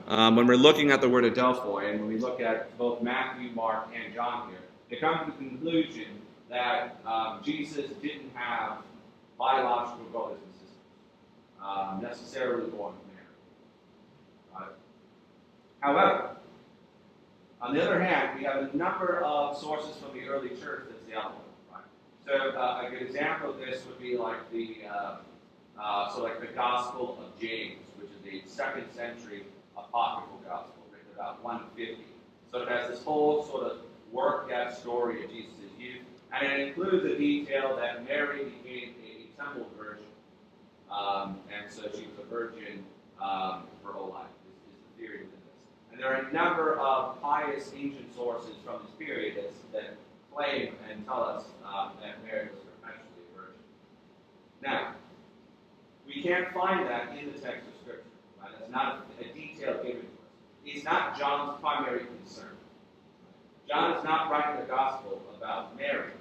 when we're looking at the word Adelphoi, and when we look at both Matthew, Mark, and John here, they come to the conclusion that Jesus didn't have biological brothers and sisters, necessarily born of Mary. However, on the other hand, we have a number of sources from the early church that say otherwise. Right? So a good example of this would be like the Gospel of James, which is a 2nd century apocryphal gospel written about 150. So it has this whole sort of worked out story of Jesus' youth, and it includes the detail that Mary became a temple virgin, and so she was a virgin her whole life. Is the theory within this. And there are a number of pious ancient sources from this period that claim and tell us that Mary was perpetually a virgin. Now, we can't find that in the text of Scripture. Right? That's not a detail given to us. It's not John's primary concern. John is not writing the gospel about Mary.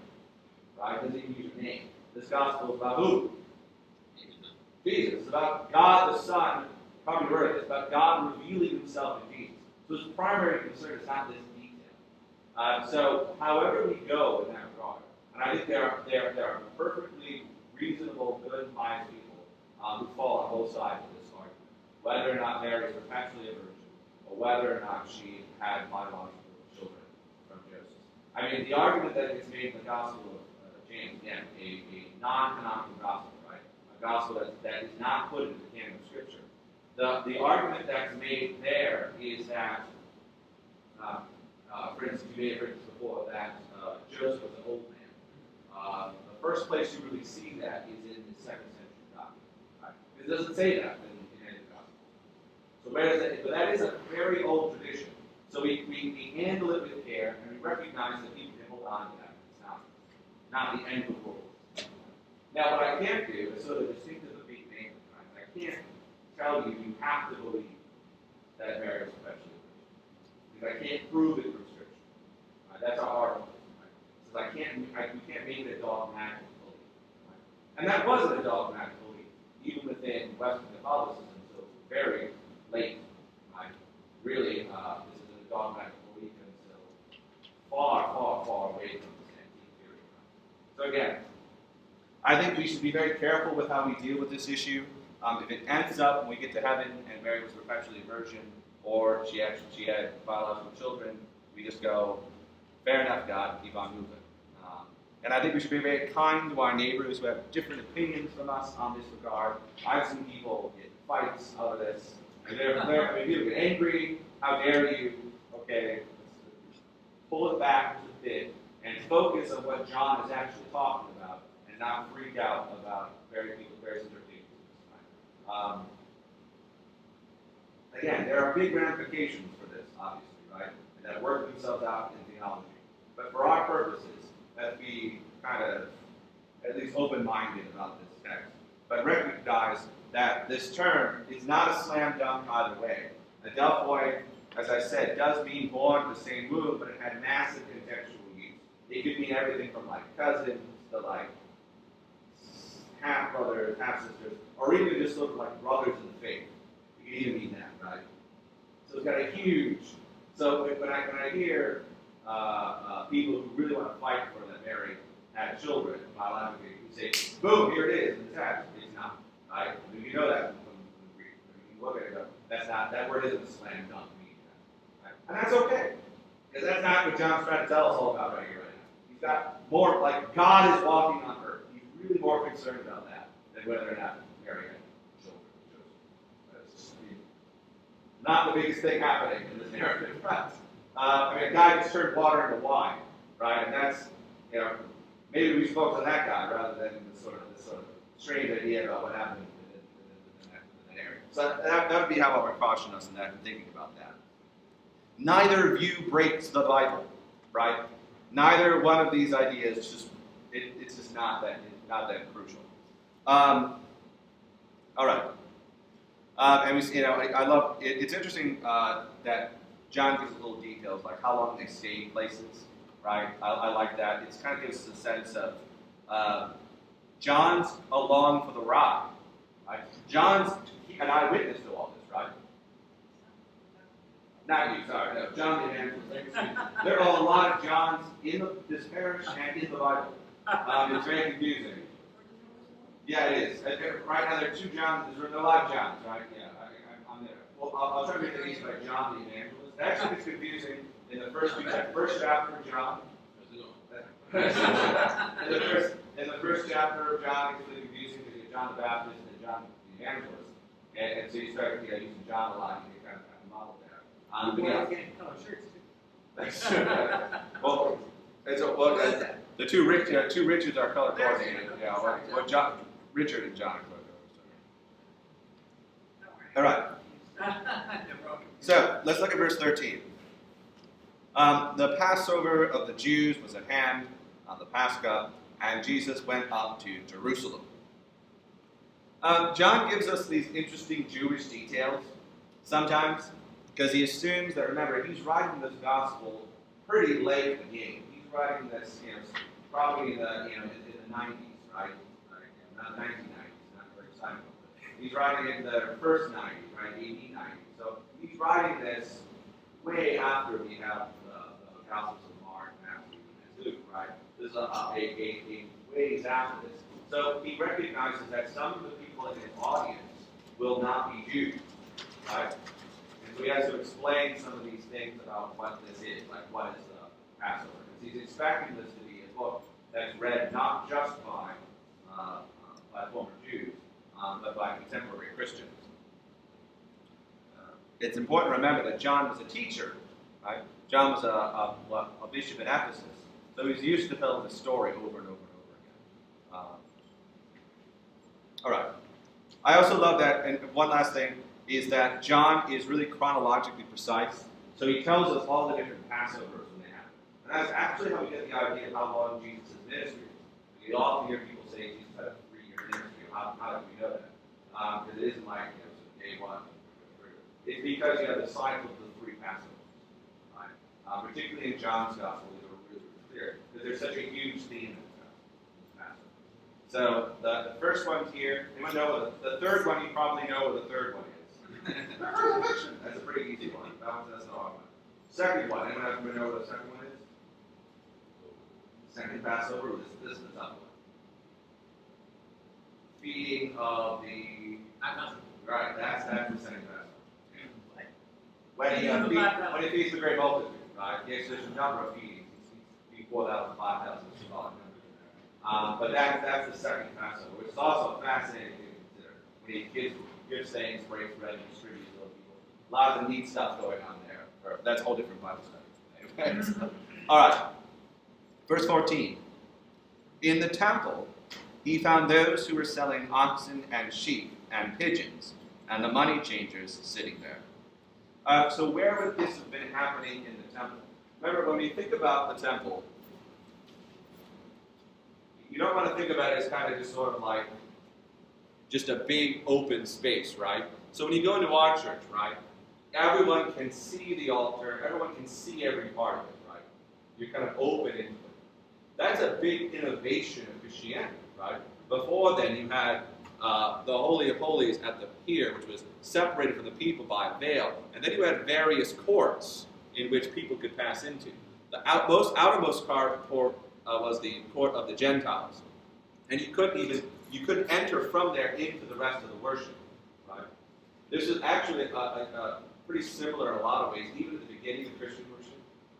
Right? He doesn't use her name. This gospel is about who? Jesus. It's about God the Son coming to earth. It's about God revealing himself in Jesus. So his primary concern is not this detail. So however we go in that regard, and I think there are perfectly reasonable, good, pious people who fall on both sides of this argument, whether or not Mary is perpetually a virgin, or whether or not she had biological children from Joseph. I mean, the argument that is made in the Gospel of James, again, a non-canonical gospel, right? A gospel that is not put into the canon of Scripture. The argument that's made there is that, for instance, you may have heard this before, that Joseph was an old man. The first place you really see that is in the 2nd century document. Right? It doesn't say that in any of the Gospels. So where is it? But that is a very old tradition. So we handle it with care, and we recognize that people can hold on to that. It's not the end of the world. Now, what I can't do is sort of distinctive of being named. Right? I can't tell you have to believe that Mary was perpetually virgin, because I can't prove it from Scripture. Right? That's our argument. Right? We can't make it a dogmatic belief. Right? And that wasn't a dogmatic belief, even within Western Catholicism until very late. Right? Really, this is a dogmatic belief until far, far, far away from this antique period. So again, I think we should be very careful with how we deal with this issue. If it ends up when we get to heaven and Mary was perpetually a virgin, or she had biological children, we just go, fair enough, God, keep on moving. And I think we should be very kind to our neighbors who have different opinions from us on this regard. I've seen people get fights out of this. And people get angry. How dare you? Okay, let's pull it back just a bit and focus on what John is actually talking about, and not freak out about various interpretations. Again, there are big ramifications for this, obviously, right? That work themselves out in theology. But for our purposes, let's be kind of at least open-minded about this text. But recognize that this term is not a slam dunk either way. Adelphoi, as I said, does mean born of the same womb, but it had massive contextual use. It could mean everything from like cousins to like half-brothers, half-sisters, or even just sort of like brothers in the faith. You can even mean that, right? So it's got a huge... So when I hear people who really want to fight for that Mary had children biologically, who say, boom, here it is in the text. It's not, right? You know that from the Greek. When you look at it, that word isn't a slam dunk. Right? And that's okay, because that's not what John's trying to tell us all about right here, right now. He's got more, like God is walking on earth. He's really more concerned about that than whether or not Mary had children. That's not the biggest thing happening in this narrative. Right? A guy just turned water into wine, right? And that's, maybe we focus on that guy rather than this sort of strange idea about what happened in that area. So that would be how I would caution us in that and thinking about that. Neither view breaks the Bible, right? Neither one of these ideas it's just not that crucial. All right. And I love it. It's interesting that John gives us little details like how long they stayed places, right? I like that. It kind of gives us a sense of John's along for the ride, right? John's an eyewitness to all this, right? Not you, sorry, no, John the Evangelist. There are a lot of Johns in this parish and in the Bible. It's very confusing. Yeah, it is. Right now there are two Johns. There's a lot of Johns, right? Yeah, I'm there. Well, I'll try to make it easy by John the Evangelist. Actually, it's confusing in the first chapter of John. in the first chapter of John, it's really confusing because you have John the Baptist and John the Evangelist. And so you start using John a lot, and you kind of model that. People are getting color shirts too. Well, the two Richards are color coordinated. Yeah, what Richard and John are color coordinated. All right. So let's look at verse 13. The Passover of the Jews was at hand on the Pascha, and Jesus went up to Jerusalem. John gives us these interesting Jewish details sometimes because he assumes that, remember, he's writing this gospel pretty late in the game. He's writing this, probably in the 90s, right? Not 1990s, not very exciting. He's writing in the first 90s, right? 80, 90. So he's writing this way after we have the Gospels of Mark, Matthew, and Luke, right? This is a ways after this. So he recognizes that some of the people in his audience will not be Jews, right? And so he has to explain some of these things about what this is, like what is the Passover. Because he's expecting this to be a book that's read not just by former Jews, but by contemporary Christians. It's important to remember that John was a teacher, right? John was a bishop in Ephesus, so he's used to telling the story over and over and over again. All right. I also love that, and one last thing, is that John is really chronologically precise. So he tells us all the different Passovers when they happen. And that's actually how we get the idea of how long Jesus' ministry is. You often hear people say Jesus had a 3-year ministry. How do we know that? Because it isn't like day one. It's because you have the cycle of the 3 Passovers. Right? Particularly in John's Gospel, these are really, really clear. Because there's such a huge theme in this Passover. So the first one's here. Anyone know what the third one? You probably know what the third one is. That's a pretty easy one. That's the hard one. Second one. Anyone know what the second one is? Second Passover. This is the tough one. Feeding of the. Right. That's the second Passover. When he feeds the great multitude, right? Yes, there's a number of feedings. He poured out 5,000 but that's the second Passover, which is also fascinating to consider. When he gives things, breaks bread, and distributes to other people. A lot of neat stuff going on there. That's a whole different Bible study. Anyway. All right. Verse 14. In the temple, he found those who were selling oxen and sheep and pigeons, and the money changers sitting there. So where would this have been happening in the temple? Remember, when we think about the temple, you don't want to think about it as kind of just sort of like just a big open space, right? So when you go into our church, right, everyone can see the altar, everyone can see every part of it, right? You're kind of open into it. That's a big innovation of Christianity, right? Before then, you had the Holy of Holies at the pier, which was separated from the people by a veil. And then you had various courts in which people could pass into. The outermost court was the court of the Gentiles. And you couldn't enter from there into the rest of the worship. Right? This is actually pretty similar in a lot of ways, even at the beginning of Christian worship,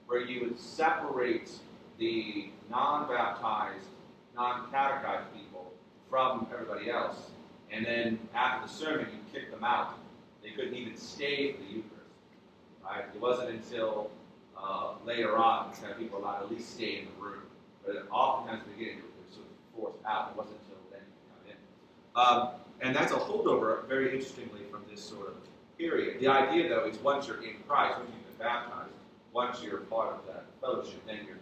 where you would separate the non-baptized, non-catechized people from everybody else. And then after the sermon, you kick them out. They couldn't even stay for the Eucharist. Right? It wasn't until later on that people were allowed to at least stay in the room. But oftentimes at the beginning, they were sort of forced out. It wasn't until then you could come in. And that's a holdover, very interestingly, from this sort of period. The idea, though, is once you're in Christ, once you've been baptized, once you're part of that fellowship, then you're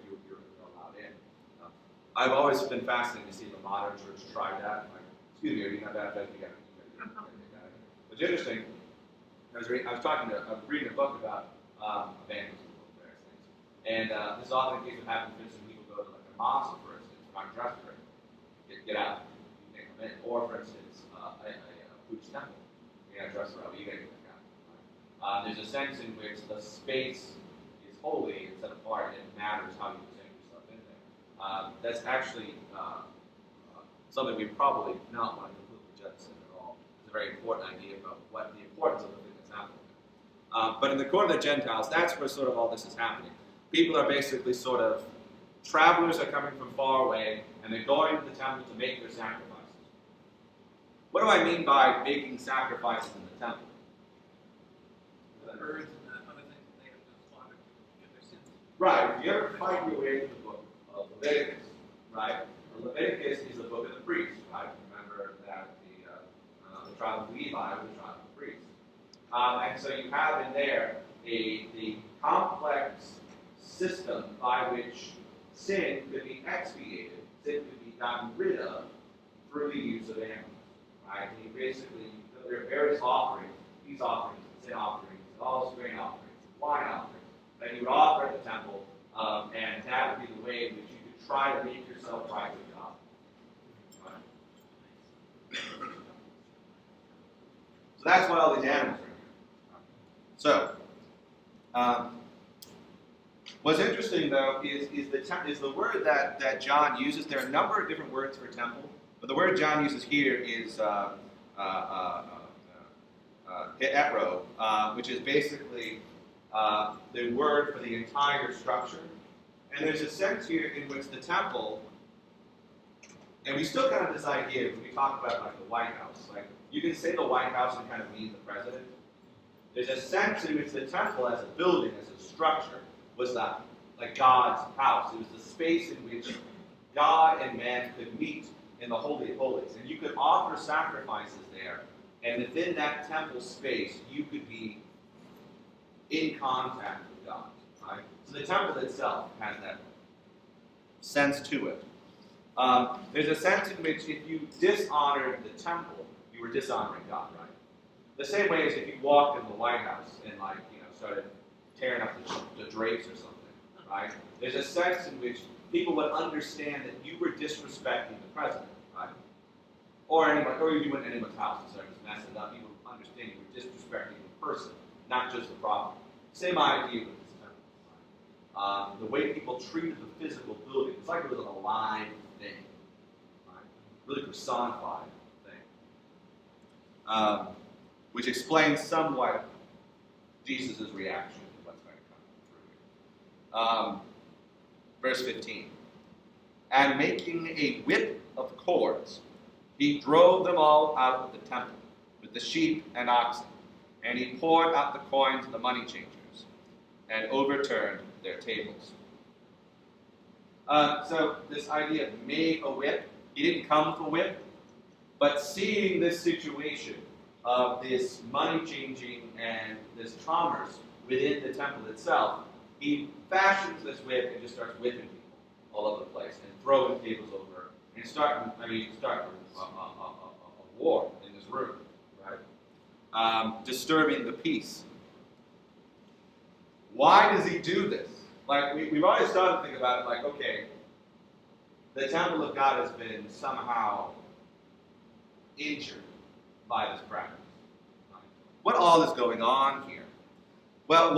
allowed in. I've always been fascinated to see the modern church try that. Like, excuse me, are you not baptized? You got to get that. What's interesting, I was reading a book about evangelism and various things. And this is often the case that happens when people go to like a mosque, for instance, not dressed correctly. Get out. You can't come in. Or, for instance, a Buddhist temple. You're not dressed right, but you got to get back There's a sense in which the space is holy and set apart, and it matters how you present yourself in there. That's actually something we probably not want to completely jettison at all. It's a very important idea about what the importance of the thing that's happening. But in the court of the Gentiles, that's where sort of all this is happening. People are basically sort of, travelers are coming from far away, and they're going to the temple to make their sacrifices. What do I mean by making sacrifices in the temple? The birds and the other things that they have to slaughter to get their sins. Right. If you ever find your way to the book of Leviticus, right? Leviticus is the book of the priests, right? Remember that the tribe of Levi was the tribe of the priests. And so you have in there the complex system by which sin could be expiated, sin could be gotten rid of through the use of animals. Right? And basically, there are various offerings, peace offerings, sin offerings, olive grain offerings, wine offerings, that you would offer at the temple, and that would be the way in which you could try to make yourself right with God. Right? So that's why all these animals are here. So, what's interesting though is the word that John uses. There are a number of different words for temple. But the word John uses here is etro, which is basically the word for the entire structure. And there's a sense here in which the temple, and we still kind of have this idea when we talk about like the White House. Like you can say the White House and kind of mean the president. There's a sense in which the temple as a building, as a structure, was like God's house. It was the space in which God and man could meet in the Holy of Holies. And you could offer sacrifices there, and within that temple space, you could be in contact with God. Right? So the temple itself has that sense to it. There's a sense in which if you dishonored the temple, you were dishonoring God, right? The same way as if you walked in the White House and started tearing up the drapes or something, right? There's a sense in which people would understand that you were disrespecting the president, right? Or you went to anyone's house and started just messing it up. People would understand you were disrespecting the person, not just the property. Same idea with this temple. Right? The way people treated the physical building, it's like it was an alive thing, right? Really personified thing. Which explains somewhat Jesus' reaction to what's going to come through here. Verse 15. And making a whip of cords, he drove them all out of the temple with the sheep and oxen, and he poured out the coins of the money changers, and overturned their tables. So this idea of made a whip, he didn't come with a whip, but seeing this situation of this money changing and this commerce within the temple itself, he fashions this whip and just starts whipping people all over the place and throwing tables over and starting a war in this room, right? Disturbing the peace. Why does he do this? Like we've already started to think about it. Like, okay, the temple of God has been somehow injured by this practice. Right? What all is going on here? Well,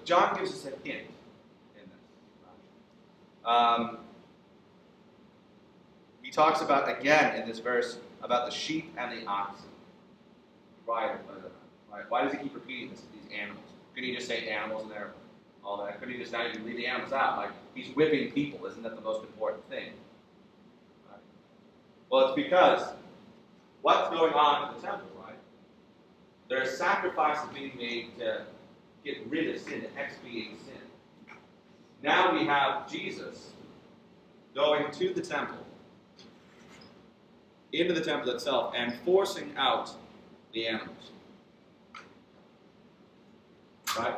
John gives us a hint in this. Right? He talks about, again, in this verse, about the sheep and the oxen. Right? Why does he keep repeating these animals? Couldn't he just say animals in there, all that? Couldn't he just not even leave the animals out? Like, he's whipping people. Isn't that the most important thing? Right? Well, it's because what's going on in the temple, right? There are sacrifices being made to get rid of sin, to expiate sin. Now we have Jesus going to the temple, into the temple itself, and forcing out the animals. Right?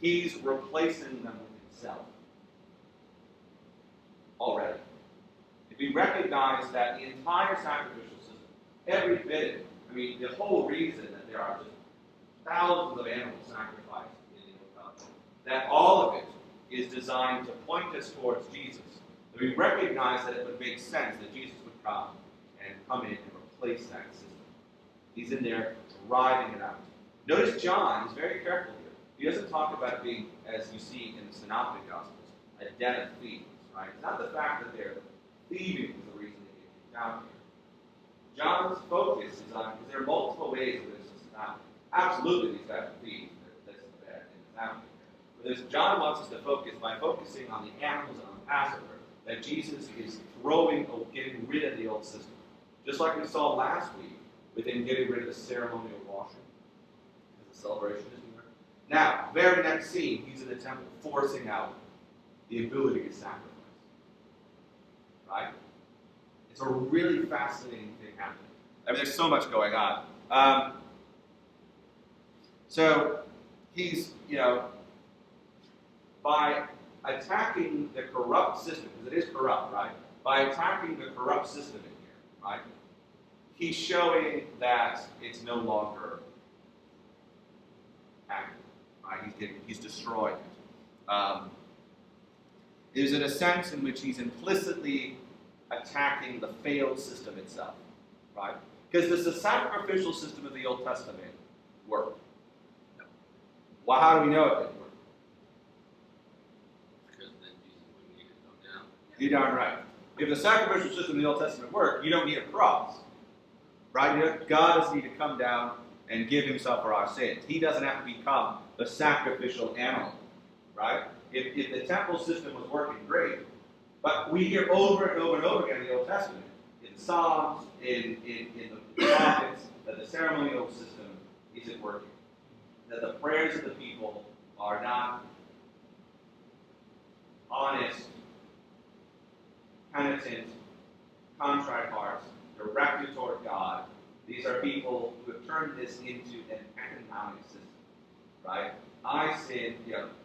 He's replacing them with himself. Already. If we recognize that the entire sacrificial system, every bit, the whole reason that there are just thousands of animals sacrificed in the Old Covenant, that all of it is designed to point us towards Jesus. If we recognize that it would make sense that Jesus would come in and replace that system. He's in there driving it out. Notice John is very careful here. He doesn't talk about it being, as you see in the Synoptic Gospels, a den of thieves, right? It's not the fact that they're thieving is the reason they get kicked out here. John's focus is on, because there are multiple ways that this is not. Absolutely, these guys are thieves. That's the bad thing that's happening here. But John wants us to focus, by focusing on the animals on Passover, that Jesus is getting rid of the old system. Just like we saw last week with him getting rid of the ceremonial washing, because the celebration is near. Now, very next scene, he's in the temple forcing out the ability to sacrifice. Right? It's a really fascinating thing happening. I mean, there's so much going on. So he's, by attacking the corrupt system, because it is corrupt, right? By attacking the corrupt system in here, right? He's showing that it's no longer active, right? He's destroying it. There's in a sense in which he's implicitly attacking the failed system itself, right? Because the sacrificial system of the Old Testament worked. Well, how do we know it didn't work? Because then Jesus wouldn't need to come down. You're darn right. If the sacrificial system of the Old Testament worked, you don't need a cross. Right? God doesn't need to come down and give himself for our sins. He doesn't have to become the sacrificial animal. Right? If the temple system was working, great. But we hear over and over and over again in the Old Testament, in the Psalms, in the prophets, that the ceremonial system isn't working. That the prayers of the people are not honest, penitent, contrite hearts, directed toward God. These are people who have turned this into an economic system, right? I sin,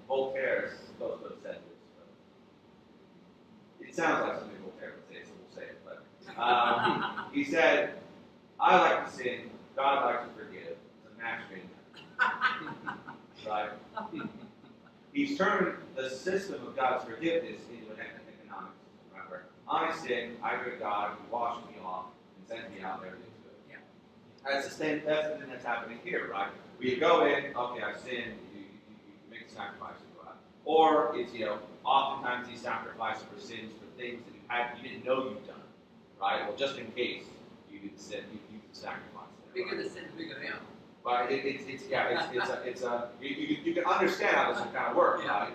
Voltaire is supposed to have said this, but it sounds like something Voltaire would say, so we'll say it. But he said, I like to sin, God likes to forgive. It's a match made in heaven. Right? He's turned the system of God's forgiveness into an economic system, right? Where I sin, I go to God, He washes me off, and sends me out, everything's good. Yeah. That's the thing that's happening here, right? We go in, okay, I've sinned, you make a sacrifice and go out. Or it's, oftentimes these sacrifices for sins for things that you didn't know you've done, right? Well, just in case you did sin, you can sacrifice. Bigger the sin, bigger the animal. But you can understand how this would kind of work, right?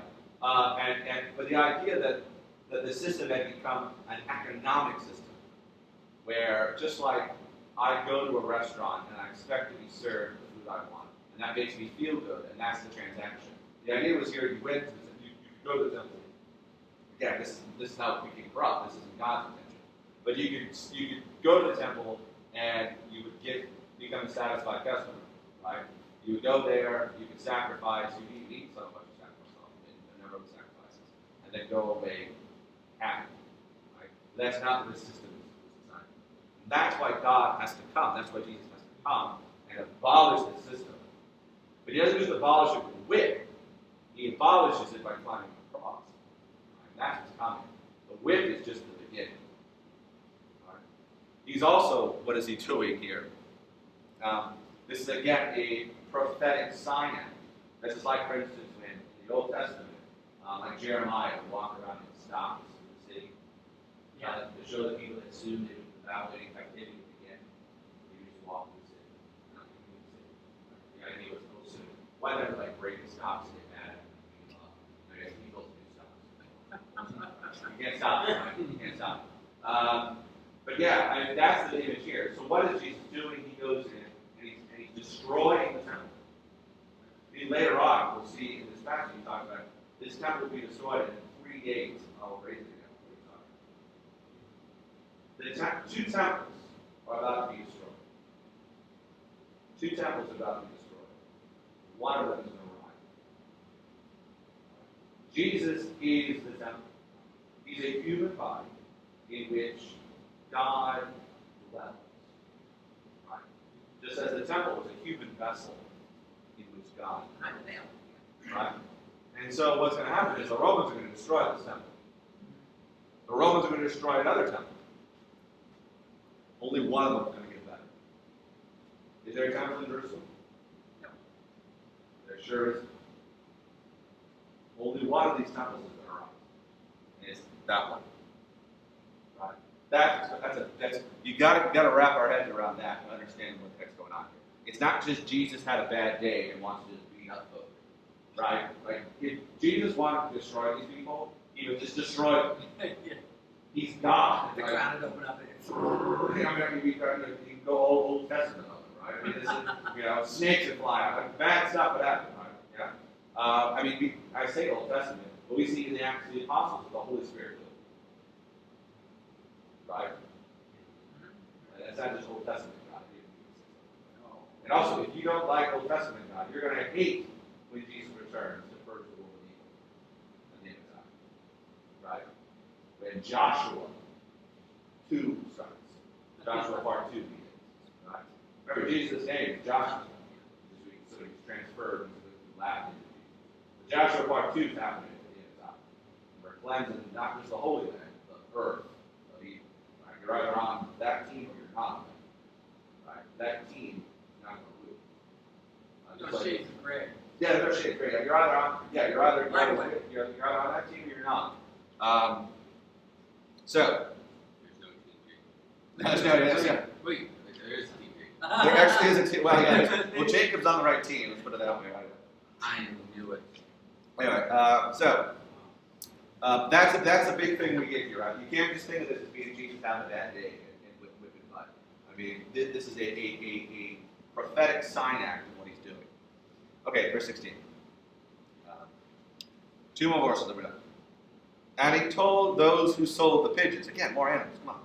But the idea that the system had become an economic system, where just like I go to a restaurant and I expect to be served the food I want, and that makes me feel good, and that's the transaction. The idea was here: you went, you go to the temple. Again, this is how it became corrupt. This isn't God's intention. But you could go to the temple and you would become a satisfied customer. Right? You would go there, you could sacrifice, you could eat so much sacrifice, a number of sacrifices, and then go away happy. Right? That's not what the system is designed. And that's why God has to come. That's why Jesus has to come and abolish the system. But he doesn't just abolish it with a whip. He abolishes it by climbing the cross. Right? And that's what's coming. The whip is just the beginning. Right? He's also, what is he doing here? This is, again, a prophetic sign act. This is like, for instance, when in the Old Testament, like Jeremiah would walk around in stocks in the city to show the people that soon they would be without any captivity again. They would just walk through the city, not leaving the city. The idea was, oh, soon. Why not like break the stocks and get mad at them? I guess he built new stocks. You can't stop it, right? You can't stop it. But yeah, that's the image here. So what is Jesus doing? He goes in. Destroying the temple. And later on, we'll see in this passage, he talks about this temple will be destroyed, and in 3 days I will raise it again. Two temples are about to be destroyed. Two temples are about to be destroyed. One of them is going to rise. Jesus is the temple. He's a human body in which God dwells. Just as the temple was a human vessel in which God dwells. Right? And so what's going to happen is the Romans are going to destroy this temple. The Romans are going to destroy another temple. Only one of them is going to get better. Is there a temple in Jerusalem? No. sure is. Only one of these temples is going to rise. And it's that one. Right? That's you gotta wrap our heads around that and understand what's going on here. It's not just Jesus had a bad day and wants to just beat up folks. Right? Like if Jesus wanted to destroy these people, he would just destroy them. Yeah. He's God. The Like, ground would open up and you can go Old Testament on it, right? I mean, this is, snakes would fly out. Like, bad stuff would happen, right? Yeah. I say Old Testament, but we see in the Acts of the Apostles the Holy Spirit do it. Right? And that's not just Old Testament God. And also, if you don't like Old Testament God, you're going to hate when Jesus returns to purge the world of evil at the end of time. Right? When Joshua 2 starts. Joshua part 2 begins. Right? Remember, Jesus' name is Joshua. So he's transferred into the Latin. But Joshua part 2 is happening at the end of time. We're cleansing not just the Holy Land, but the earth of evil. Right? You're either on that team or you're not. Right? That team is not going to lose. no shades of gray. Yeah, no shade. Great. You're either on. Yeah, you're either on that team or you're not. So. There's no team here. Yeah. Wait, there is a team here. There actually is a team. Well, yeah. Well, Jacob's on the right team. Let's put it that way. I knew it. Anyway, that's a big thing we get here, right? You can't just think of this as being Jesus having a bad day and whipping butt. I mean, this is a prophetic sign act of what he's doing. Okay, verse 16. Two more verses, then we're done. And he told those who sold the pigeons, again, more animals, come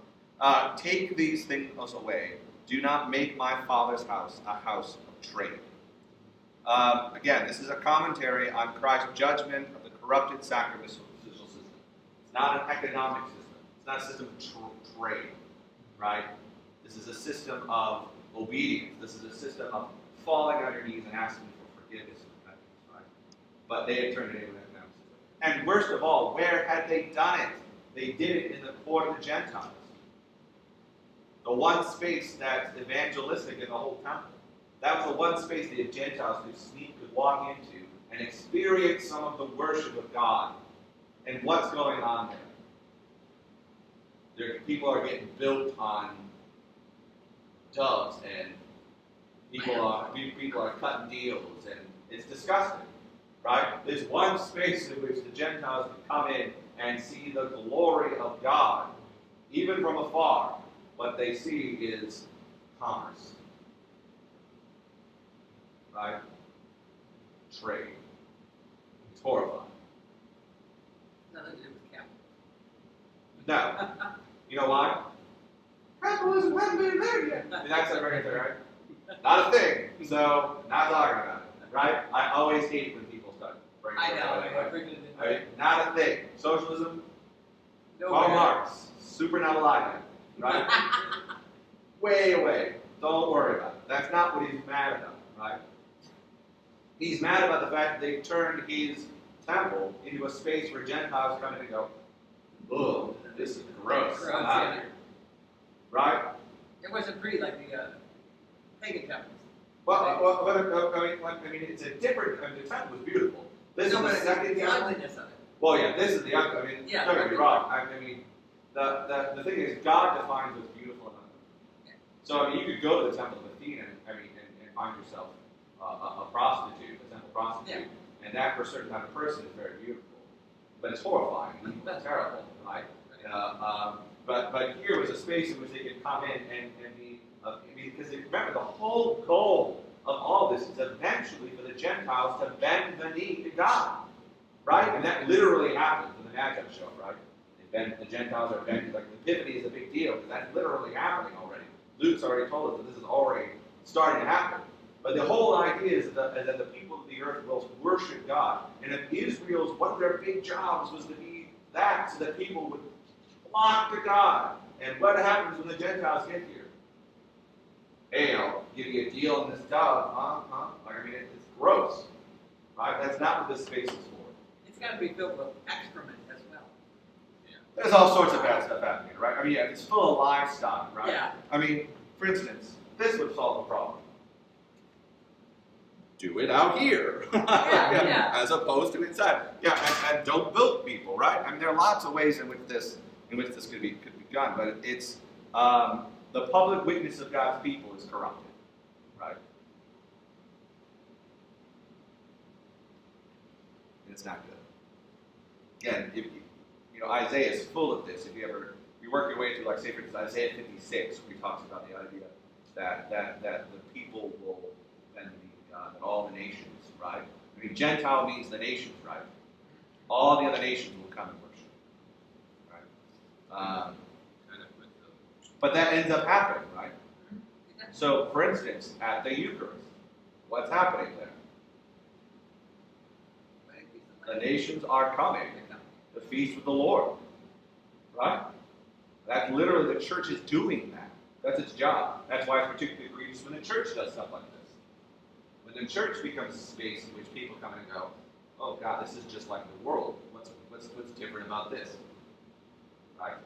on. Take these things away. Do not make my Father's house a house of trade. Again, this is a commentary on Christ's judgment of the corrupted sacrificial system. It's not an economic system. It's not a system of trade, right? This is a system of obedience. This is a system of falling on your knees and asking for forgiveness and repentance, right? But they had turned it into an economic system. And worst of all, where had they done it? They did it in the court of the Gentiles. The one space that's evangelistic in the whole temple. That was the one space the Gentiles could walk into and experience some of the worship of God. And what's going on there? People are getting built on doves, and people are cutting deals, and it's disgusting, right? There's one space in which the Gentiles can come in and see the glory of God, even from afar. What they see is commerce. Right? Trade. It's horrifying. Nothing to do with capital. No. You know why? Capitalism hasn't been there yet. I mean, that's it right there, right? Not a thing. So, not talking about it. Right? I always hate when people start bringing I know. I mean, not a thing. Socialism, No Karl way. Marx, super not alive yet. Right? Way away. Don't worry about it. That's not what he's mad about, right? He's mad about the fact that they've turned his temple into a space where Gentiles come in and go, ugh, this is gross. Gross, I'm out of yeah. here. Right? It wasn't pretty like the pagan temples. I mean, it's a different. I mean, the temple was beautiful. This is the second the temple. ugliness of it. Well, yeah, this is the ugly. I mean, Yeah, don't get me wrong. I mean, the thing is, God defines what's beautiful and ugly. Yeah. So I mean, you could go to the temple of Athena, and find yourself a prostitute, a temple prostitute, and that for a certain kind of person is very beautiful, but it's horrifying, it's terrible, right? But here was a space in which they could come in and be. Because remember, the whole goal of all this is eventually for the Gentiles to bend the knee to God, right? And that literally happens in the Magi show, right? The Gentiles are bending. Like Epiphany is a big deal because that's literally happening already. Luke's already told us that this is already starting to happen. But the whole idea is that the people of the earth will worship God. And if Israel's, one of their big jobs was to be that, so that people would flock to God. And what happens when the Gentiles get here? Hey, I'll give you a deal on this dove, huh? Like, I mean, it's gross, right? That's not what this space is for. It's got to be filled with excrement as well. There's all sorts of bad stuff happening, right? I mean, yeah, it's full of livestock, right? Yeah. I mean, for instance, this would solve the problem. do it out here, Yeah. as opposed to inside. Yeah, and don't bilk people, right? I mean, there are lots of ways in which this could be done, but it's the public witness of God's people is corrupted, right? And it's not good. Again, if Isaiah is full of this. If you work your way through, like, say, for instance, Isaiah 56, where he talks about the idea that the people will then be God, that all the nations, right? I mean, Gentile means the nations, right? All the other nations will come and worship, right? But that ends up happening, right? So, for instance, at the Eucharist, what's happening there? The nations are coming to feast with the Lord, right? That's literally, the church is doing that. That's its job. That's why it's particularly egregious when the church does stuff like this. When the church becomes a space in which people come and go, oh God, this is just like the world. What's different about this? Right?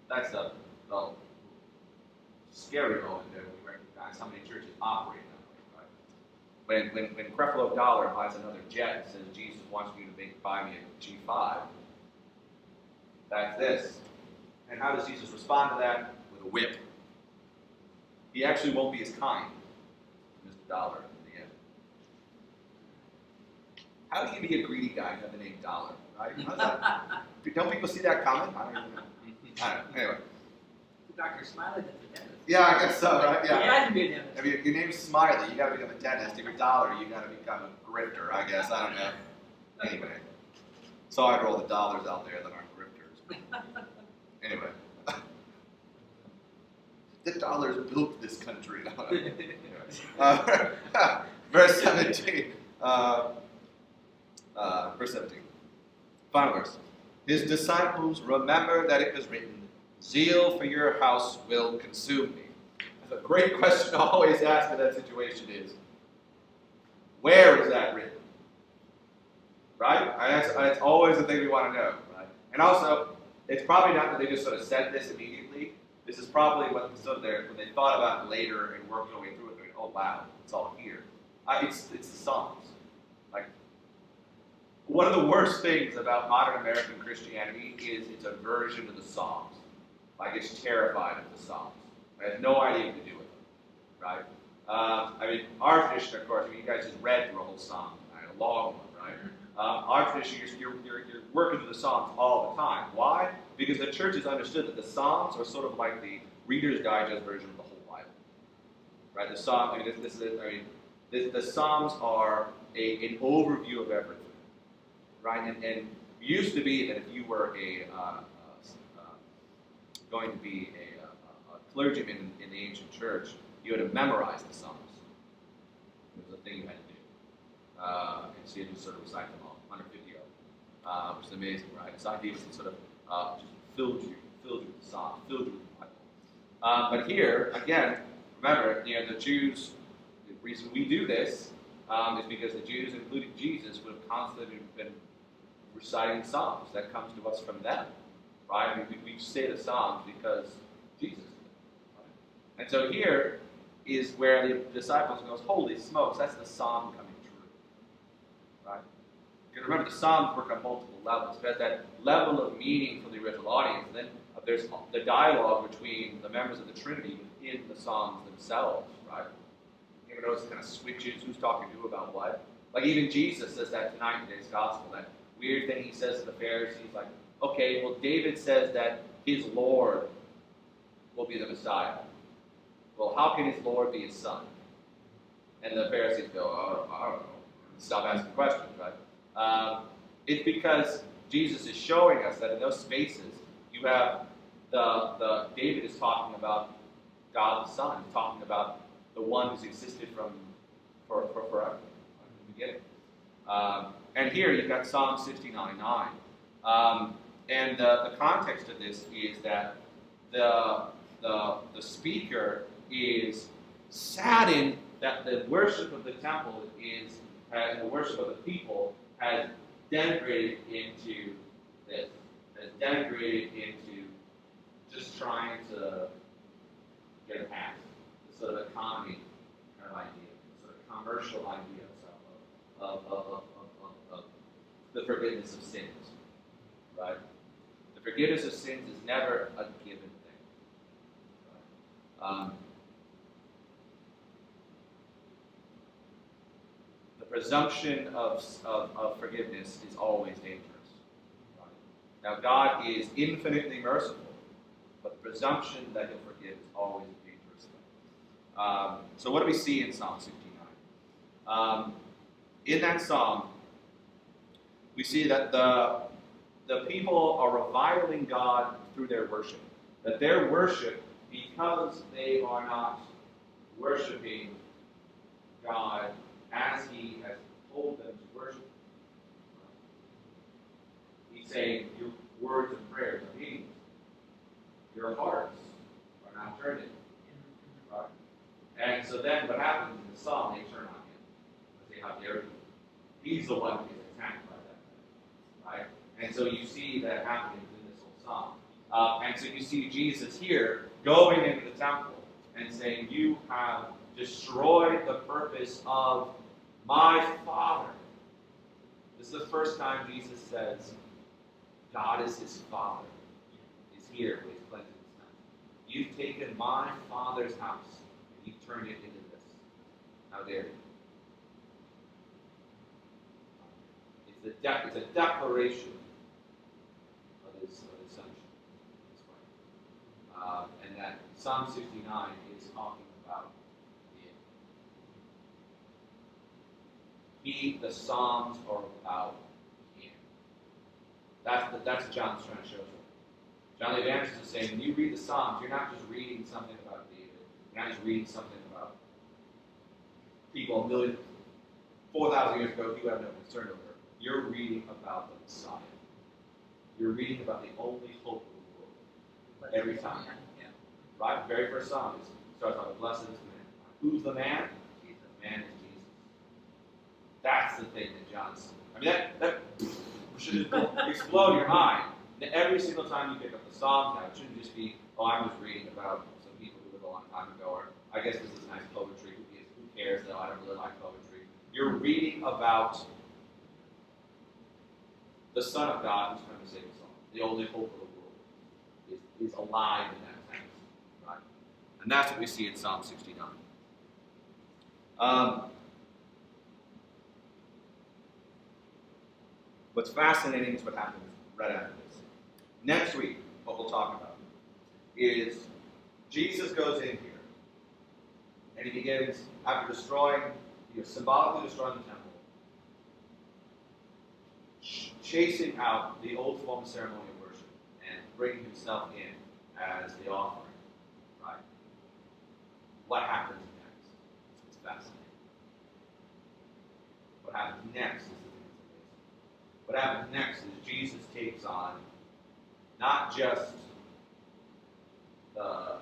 That's the scary moment there when we recognize how many churches operate that way, right? When Creflo Dollar buys another jet and says Jesus wants you to buy me a G5, that's this. And how does Jesus respond to that? With a whip. He actually won't be as kind to Mr. Dollar in the end. How do you be a greedy guy and have the name Dollar, right? Don't people see that coming? I don't even know. I don't know. Anyway. Dr. Smiley did the dentist. Yeah, I guess so, right? Yeah. Yeah, I can be a dentist. I mean, if your name's Smiley, you gotta become a dentist. If you're Dollar, you gotta become a grifter, I guess. I don't know. Anyway. So I'd roll the dollars out there that aren't grifters. Anyway. The dollars built this country. Verse 17. Verse 17. Final verse. His disciples remember that it was written, zeal for your house will consume me. That's a great question to always ask in that situation is, where is that written? Right? That's always the thing we want to know. Right? And also, it's probably not that they just sort of said this immediately. This is probably when they thought about it later and worked their way through it. They're like, oh wow, it's all here. It's the Psalms. Like, one of the worst things about modern American Christianity is its aversion to the Psalms. Like, it's terrified of the Psalms. It has no idea what to do with them, right? I mean, our tradition, of course, I mean, you guys just read through a whole Psalm, right? A long one, right? Our tradition, you're working through the Psalms all the time. Why? Because the church has understood that the Psalms are sort of like the Reader's Digest version of the whole Bible, right? The Psalm, I mean, the Psalms are an overview of everything, right? And it used to be that if you were going to be a clergyman in the ancient church, you had to memorize the Psalms. It was a thing you had to do. And so you had to sort of recite them all, 150 of them, which is amazing, right? This idea was to sort of just filled you with the Psalms, filled you with the Bible. But here, again, remember, the Jews, the reason we do this is because the Jews, including Jesus, would have constantly been reciting Psalms. That comes to us from them. Right? We say the Psalms because Jesus did. Right? And so here is where the disciples goes, holy smokes, that's the Psalm coming true. Right? Because remember, the Psalms work on multiple levels. There's that level of meaning for the original audience. And then there's the dialogue between the members of the Trinity within the Psalms themselves. Right? You ever notice it kind of switches who's talking to who about what? Like even Jesus says that tonight in today's gospel, that weird thing he says to the Pharisees, like, okay, well, David says that his Lord will be the Messiah. Well, how can his Lord be his son? And the Pharisees go, oh, I don't know. Stop asking questions, right? It's because Jesus is showing us that in those spaces, you have David is talking about God the Son, talking about the one who's existed for forever, from the beginning. And here you've got Psalm 69:9. And the context of this is that the speaker is saddened that the worship of the temple and the worship of the people has denigrated into this, has denigrated into just trying to get a pass, this sort of economy kind of idea, sort of commercial idea of the forgiveness of sins, right? The forgiveness of sins is never a given thing. Right? The presumption of forgiveness is always dangerous. Right? Now, God is infinitely merciful, but the presumption that He'll forgive is always a dangerous thing. So, what do we see in Psalm 69? In that psalm, we see that the people are reviling God through their worship. That their worship, because they are not worshiping God as He has told them to worship. He's saying, your words and prayers are meaningless. Your hearts are not turned in. Right? And so then what happens in the psalm, they turn on Him. They say, how dare you? He's the one who gets attacked by that. Right? And so you see that happening in this whole psalm. And so you see Jesus here going into the temple and saying, you have destroyed the purpose of my Father. This is the first time Jesus says, God is His Father. Is here with His cleansing His temple. You've taken my Father's house and you've turned it into this. How dare you? It's a declaration of His sonship. And that Psalm 69 is talking about the Psalms are about Him. That's what John's trying to show us. John the Evangelist is saying, when you read the Psalms, you're not just reading something about David. You're not just reading something about people 4,000 years ago who have no concern over. You're reading about the Messiah. You're reading about the only hope of the world. Every time. Right? The very first psalm starts off with, blessed is the man. Who's the man? The man is Jesus. That's the thing that John's. I mean, that should just explode your mind. That every single time you pick up the Psalms now, it shouldn't just be, oh, I was reading about some people who lived a long time ago, or I guess this is nice poetry. Who cares though? I don't really like poetry. You're reading about the Son of God who's come to save us all. The only hope of the world is alive in that text. Right? And that's what we see in Psalm 69. What's fascinating is what happens right after this. Next week, what we'll talk about is Jesus goes in here and he begins, after symbolically destroying the temple, chasing out the old form of ceremonial worship and bringing himself in as the offering. Right? What happens next? It's fascinating. What happens next is the thing that's amazing. What happens next is Jesus takes on not just the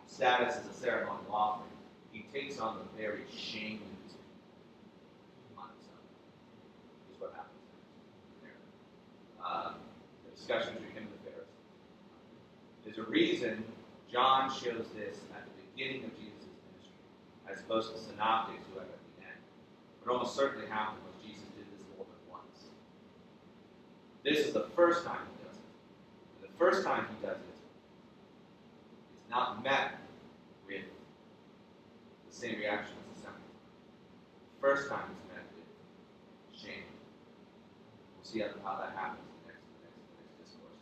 status as a ceremonial offering, he takes on the very shame and on himself. Is what happens next. The discussion between him and the Pharisees. There's a reason John shows this at the beginning of Jesus' ministry, as opposed to the synoptics who have at the end. What almost certainly happened was Jesus did this more than once. This is the first time he does it. And the first time he does it, it's not met with the same reaction as the second time. The first time it's met with shame. We'll see how that happens in the next discourse.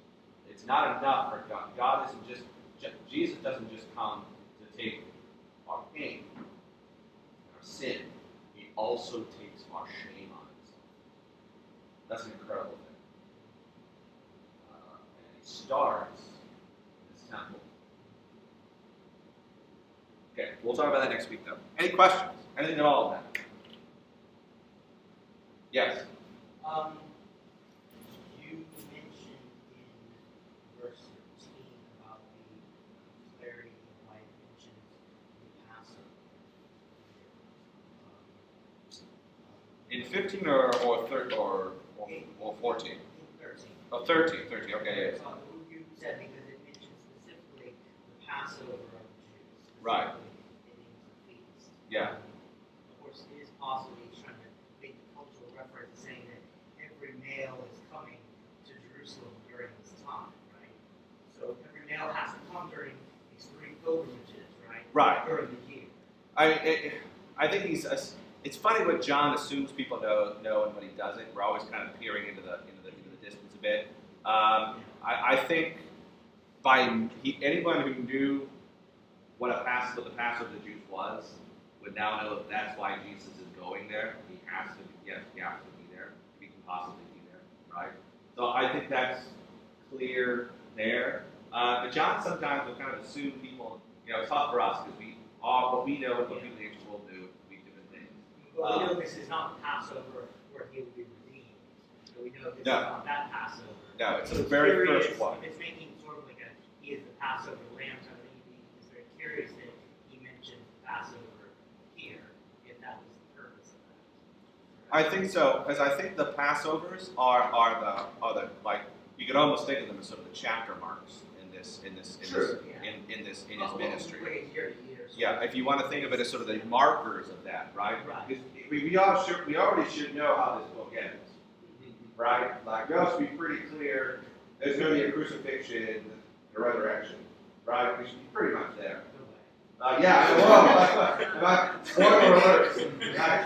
It's not enough for God. God isn't just Jesus doesn't just come to take our pain and our sin. He also takes our shame on himself. That's an incredible thing. And he starts in this temple. Okay, we'll talk about that next week, though. Any questions? Anything at all of that? Yes? You mentioned in verse 13 about the clarity of my intentions in the Passover. In 15 or 14? In 13. Oh, 13, okay, yeah. You said because it mentions specifically the Passover of the Jews. Right. Specifically, it means the feast. Yeah. Of course, it is possible possibly he's trying to make the cultural reference saying that every male is coming to Jerusalem during this time, right? So every male has to come during these 3 pilgrimages, right? Right. During the year. I think it's funny what John assumes people know and what he doesn't. We're always kind of peering into the distance a bit. I think anyone who knew what the Passover of the Jews was would now know that that's why Jesus is going there. He has to be there. He can possibly be there, right? So I think that's clear there. But John sometimes will kind of assume people. It's tough for us because what we know and what people in the ancient world knew would be different things. Well, we know this is not the Passover where he will be redeemed. So we know this is not that Passover. No, it's So the very curious, first one. It's making sort of like he is the Passover lamb. So I think it's very curious that he mentioned Passover here, if that was the purpose of that. I think so, because I think the Passovers are the like you could almost think of them as sort of the chapter marks in his ministry. Year to year, so Yeah, if you want to think of it as sort of the markers of that, right? Right. Because we already should know how this book ends, right? Like, we also be pretty clear, there's going to be a crucifixion and a resurrection, right? We should be pretty much there. No way. Spoiler alert, right?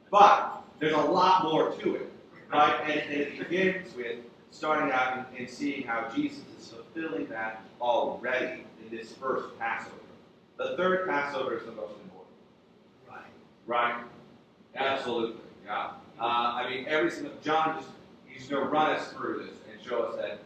But there's a lot more to it, right? And it begins with starting out and seeing how Jesus is fulfilling that already in this first Passover. The third Passover is the most important. Right? Absolutely. Yeah. Every single John he's going to run us through this and show us that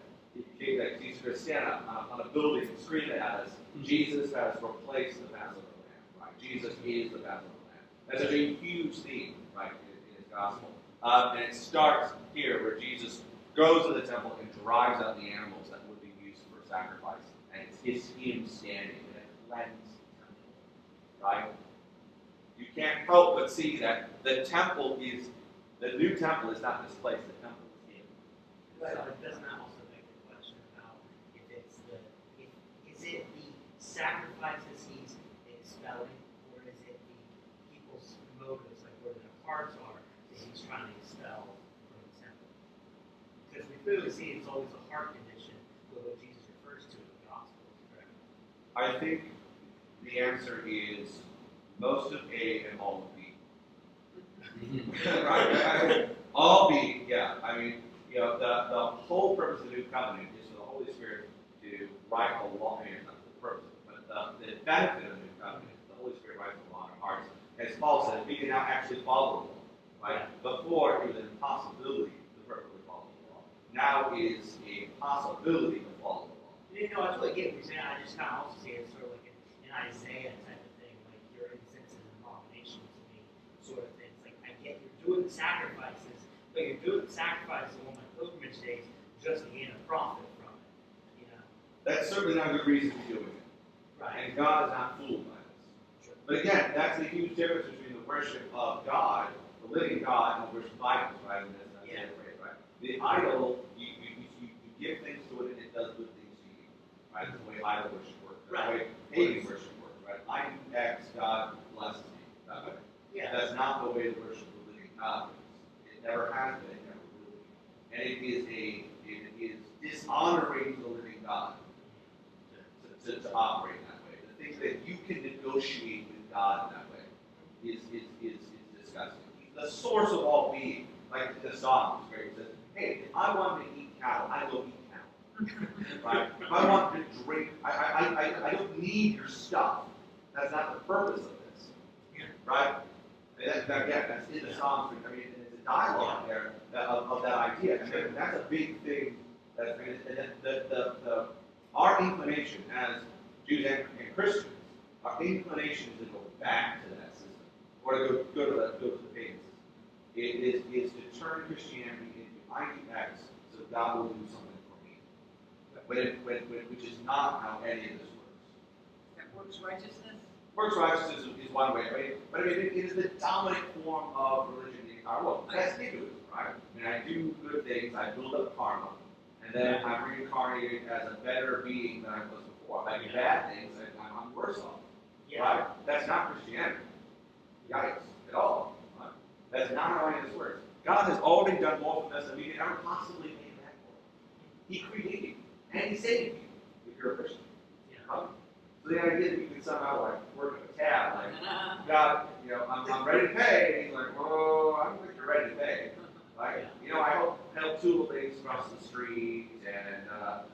he's going to stand up on a building and scream at us. Jesus has replaced the Passover lamb. Right? Jesus is the Passover lamb. That's such a huge theme, right, in his gospel. And it starts here where Jesus goes to the temple and drives out the animals that would be used for sacrifice. And it's him standing in a cleansed temple. Right? You can't help but see that the new temple is not this place, the temple is him. But doesn't that also make the question about if is it the sacrifices he's expelling, or is it the people's motives, like where their hearts are, that he's trying to expel from the temple? Because we clearly see it's always a heart condition with what Jesus refers to in the Gospels, correct? I think the answer is most of A and all of B. Right? All B, yeah. The whole purpose of the new covenant is for the Holy Spirit to write a law. Not the purpose, but the benefit of the new covenant is the Holy Spirit writes a law in our hearts. As Paul said, we can now actually follow the law. Right? Before, it was an impossibility to perfectly follow the law. Now it is a possibility to follow the law. I totally get what you're saying. I just kind of also see it sort of like an Isaiah type of thing, like your incense is an abomination to me, sort of thing. It's like, I get you're doing the sacrifices, but you're doing the sacrifices on my pilgrimage days just to gain a profit from it, That's certainly not a good reason to do it. Right. And God is not fooled by this. Sure. But again, that's the huge difference between the worship of God, the living God, and the worship of idols, right? And that's Yeah. right? The idol, you give things to it and it does good things to you. Right? That's the way idol worship works. That's the way pagan worship works, right? I do X, God blesses me. That way. Yeah. That's not the way to worship the living God is. It never has been, it never will be. And it is dishonoring to the living God to operate in that way. The things that you can negotiate with God in that way is disgusting. The source of all being, like the Psalms, where it says, hey, if I want to eat cattle, I will eat cattle. Right? If I want to drink, I don't need your stuff. That's not the purpose of this. Right? And that's in the Psalms. It's a dialogue there of that idea. And that's a big thing. Our inclination as Jews and Christians, our inclination is to go back to that system, or to go to the pagan system. It is to turn Christianity into I do X, so God will do something for me. Which is not how any of this works. That works righteousness? Works righteousness is one way, right? But it is the dominant form of religion in our world. That's Hinduism, right? I do good things, I build up karma, and then I'm reincarnated as a better being than I was before. If I do bad things, I'm worse off. Yeah. Right? That's not Christianity. Yikes, at all. That's not how any of this works. God has already done more for us than we could ever possibly pay back for. He created you, and He saved you, if you're a Christian. So the idea that you can somehow like work a tab, like, God, I'm ready to pay, and He's like, whoa, I don't think you're ready to pay. Like, I helped two little ladies cross the street, and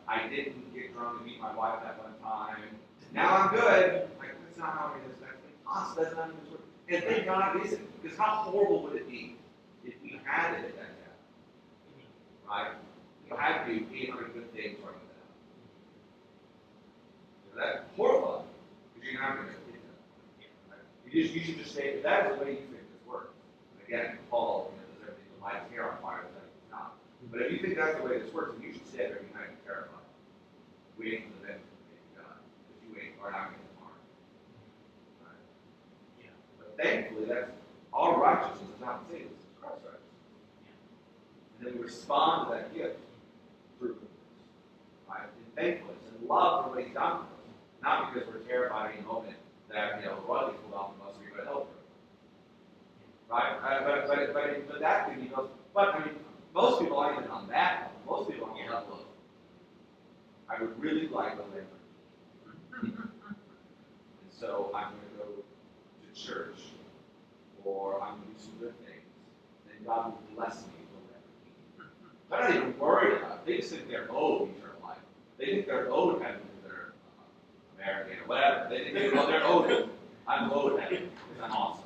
I didn't get drunk and beat my wife that one time. Now I'm good. Like, that's not how it is. That's impossible. That's not how it works. And thank God it isn't. Because how horrible would it be if we had it at that time? Right? You had to do 800 good things right now. That's horrible. Because you're not going to get that. Right? You should just say, if that's the way you think this works. And again, Paul, does everything to light his hair on fire, that it's not. But if you think that's the way this works, then you should stand there behind and terrified, waiting for the vengeance of God. Because you are not going to harm. Right? Yeah. But thankfully, that's our righteousness is not the same as Christ's righteousness. And then we respond to that gift through right? In thankfulness and love for what He's done for us. Not because we're terrified in a moment that, royalty pulled off from us, we're going to help her. Right? But that thing, most people aren't even on that level. Most people are on the level of, I would really like a Lamborghini. And so I'm going to go to church, or I'm going to do some good things. Then God will bless me with a Lamborghini. They're not even worried about it. They just think they're owed eternal life. They think they're owed heaven because they're American or whatever. They think they're owed it. I'm owed heaven because I'm awesome.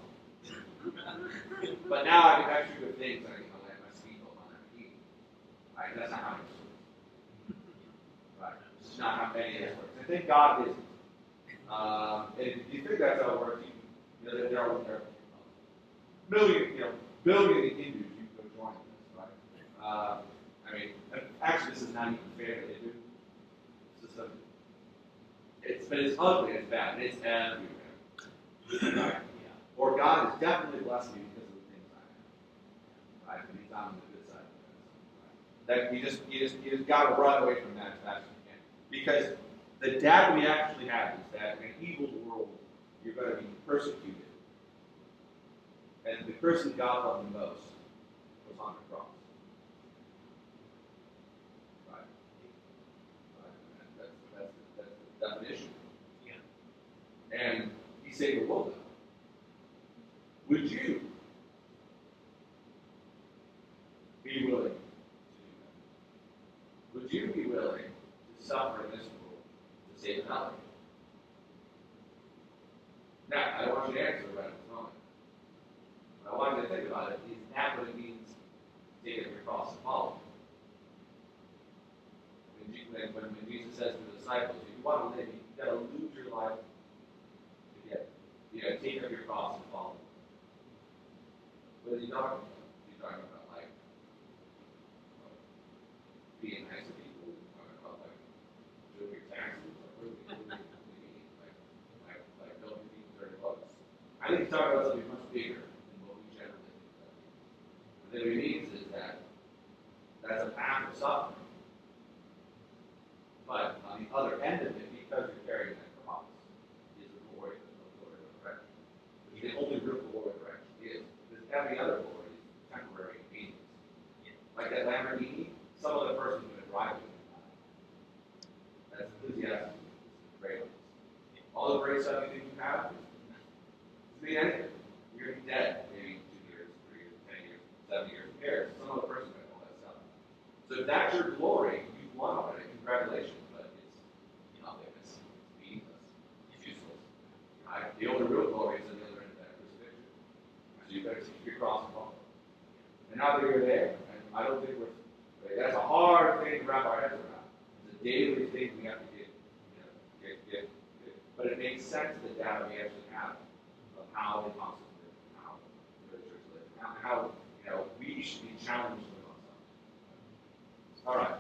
But now I do extra good things, and I can land my speed bump on that key. Right? That's not how it works. Right? This is not how any of this works. I think God is. And if you think that's how it works, there are billion Hindus you can go join this, right? Actually, this is not even fair that they do. But it's ugly, it's bad, and it's everywhere. Right? Or God has definitely blessed me because of the things I have. Right? And He's on the good side of it. That you just got to run away from that as fast as you can. Because the data we actually have is that in an evil world, you're going to be persecuted. And the person God loved the most was on the cross. Right? That's the definition. Yeah. And He saved the world now. Would you be willing to do that? Would you be willing to suffer in this world to save another? Now, I don't want you to answer right at this moment. But I want you to think about it. Is that what it means to take up your cross and follow Him? When Jesus says to the disciples, if you want to live, you've got to lose your life to get it. You got to take up your cross and follow Him. What is He talking about? He's talking about being nice to people. He's talking about doing your taxes. What do we mean? Like helping people $30. I think He's talking about something much bigger than what we generally think about. What it means is that that's a path of suffering. But on the other end of it, because you're carrying that cross, is the glory of the resurrection. Which is the only real glory of the resurrection is. Every other glory is temporary and meaningless. Like that Lamborghini, some other person's going to drive it. That's enthusiastic. It's great. All the great stuff you think you have, doesn't mean anything. You're going to be dead maybe 2 years, 3 years, 10 years, 7 years. Who cares? Some other person's going to all that stuff. So if that's your glory, you've won already. Congratulations, but it's nothing. It's meaningless. It's useless. Right? The only real glory is in the other end of that crucifixion. So you've got to take your cross and follow. And now that you're there, and I don't think that's a hard thing to wrap our heads around. It's a daily thing we have to get. But it makes sense the data we actually have of how the apostles live, how the church lives, how we should be challenged with ourselves. All right.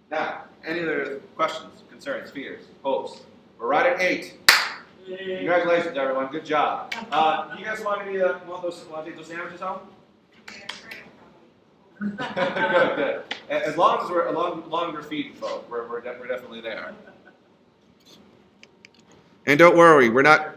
Now, any other questions, concerns, fears, hopes? We're right at 8. Congratulations, everyone. Good job. You guys want to take those sandwiches home? Good. As long as we're feeding folk, we're definitely there. And don't worry, we're not